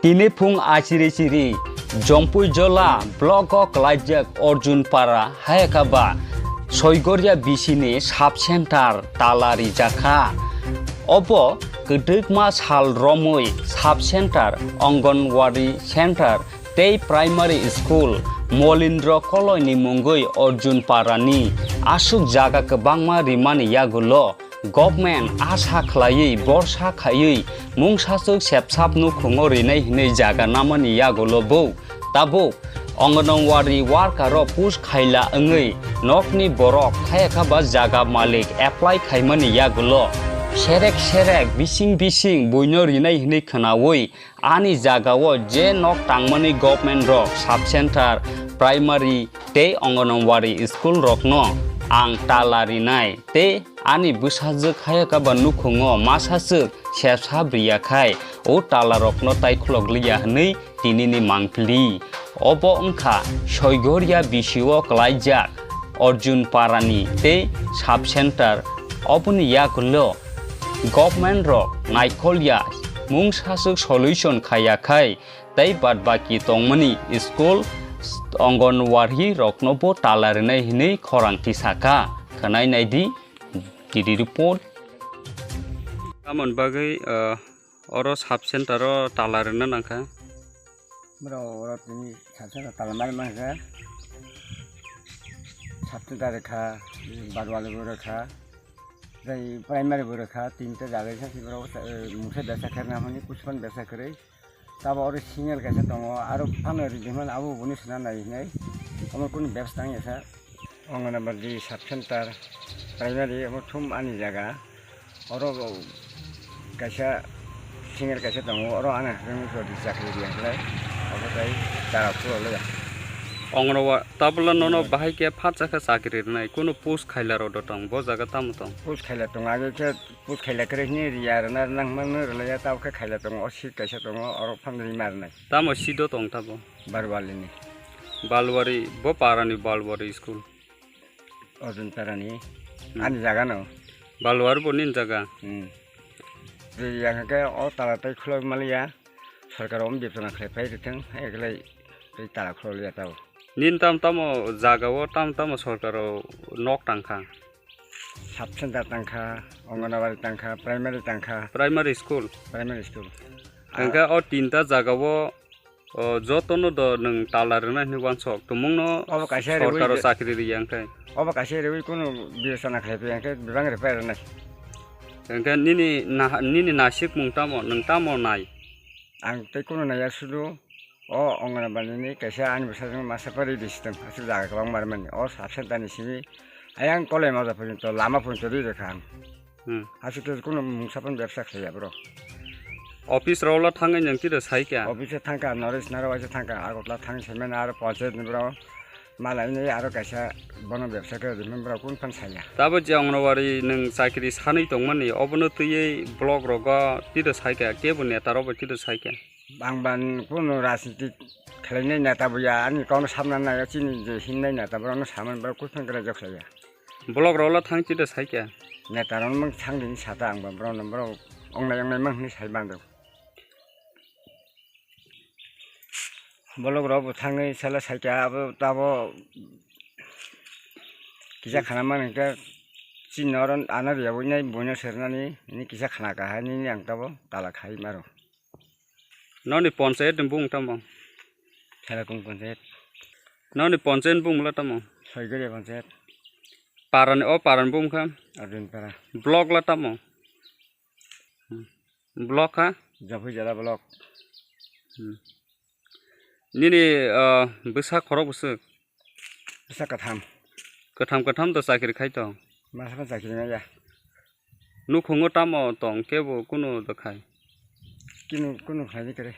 Tini phung achiri chiri Jompui jola blog Rwjakha Arjun para hayakaba Soigoria bisini sub center Tala Rwjakha Obo Kedekma sal romoi sub center Anganwadi center Tei primary school Molindra koloni mungoi Arjun parani asuk jaga kebangma rimani yagulo Government asa khlai borsa khai mungsasuk sepsap nu khungo Rinai hinai jaga namani yagulo bo tabo Anganwadi worker ro push khaila angai nokni borok khayakha ba jaga malik apply khaimani yagulo Serek bising boino Rinai hinai khanawoi ani jagao je nok tangmani government rock sub center primary te Anganwadi school rock no ang Tala Rinai te ani busajak hayaka banu khungo masasuk sepsa Rwjakha o Tala rock no tai khuloglia hnei tinini mangpli obo ongkha soigoria bisio Rwjakha Arjun parani te sub center oboni yakulo government rock naikholya mungsasuk solution khayakhai tai badbaki tongmani school Anganwadi roknobo Tala Rinai hinai khorang Tisakha khanai naidi didi report amon bagai oro sub center ro Tala Rinai nangkha bro oro tini sub center Tala mari mangkha sub center kha badwali rekha dai primary rekha tinta jaga sa bro muse dasa kharna mani pushpan dasa kare tabo oro single kaisa tongo aro family jeman abo buni sna nai nai amar kun ব্যবস্থা yasa Anganwadi sub center primary amar thum ani jaga oro kaisa single kaisa tongo oro ana rwjakha Chakri dianglai abo dai tara puro le Anganwadi tabla nono bahai ke Rwjakha Chakri nai kono post khaila ro dotang bo jaga tamutong post khaila tong age ke post khaila kare ni riyar na nangmang rela taw kha khaila tong osi kaisa tong oro family mar nai tamo sido tong tabo barwali ni balwari bo parani balwari school Arjun parani ani jaga no balwari bo nin jaga Rwjakha ke o Tala tai khuloi malia sarkar om dipsana khlai pai thang eglai tai Tala khuloi taw nin tamo jagao tamo sorkaro nok tangkha sub center tangkha Anganwadi tangkha primary school angka o tinta jagao jotono do nang Tala Rinai ni wansok tumungno obo kaisa sorkaro Chakri riyangkai obo kaisa rewi kono biosana khlai pai angka bibang re pai nai angka nini nasik mung tamo nang tamo nai ang tai kono naya sudu o Anganwadi ni kaisa ani busajung masapari distem asu jaga kabang marmani o sub center ni simi ayang kolai maja pojito lama pojito ri rekhan asu ke kono mungsapan ব্যবসা khaya bro office rola thangai nang tida saikya office thangka noris naro waise thangka agotla thang semen aro project ni bro malai ni aro kaisa bono ব্যবসা ke dimen bro kun pan saya tabo je Anganwadi nang Chakri sanai tongmani obono tuyei blog roga tida saikya kebo neta roba tida saikya bangban kono rajnitik khlainai neta buya ani kono samna na chini je hinnai neta bro no saman bro kun pan kra jokhlaya blog rola thang tida saikya neta ron mang thangdin sata ang bro no bro ongnai mang ni sai bang do blog ro thangai sala saikya abo tabo kisa khana man ka chinoron ana yabuinai boino sernani ni kisa khana ka hani ni ang tabo Tala khai maro noni panchayat bung tamo thala kung panchayat noni panchayat bung la tamo soigoria panchayat paran bung kha Arjun para blog la tamo blog kha Japui jala block nini busa khorok busa bisa katham da Chakri khai to masapa Chakri na ya nu khungo tamo tong kebo kuno da khai kinu khai kare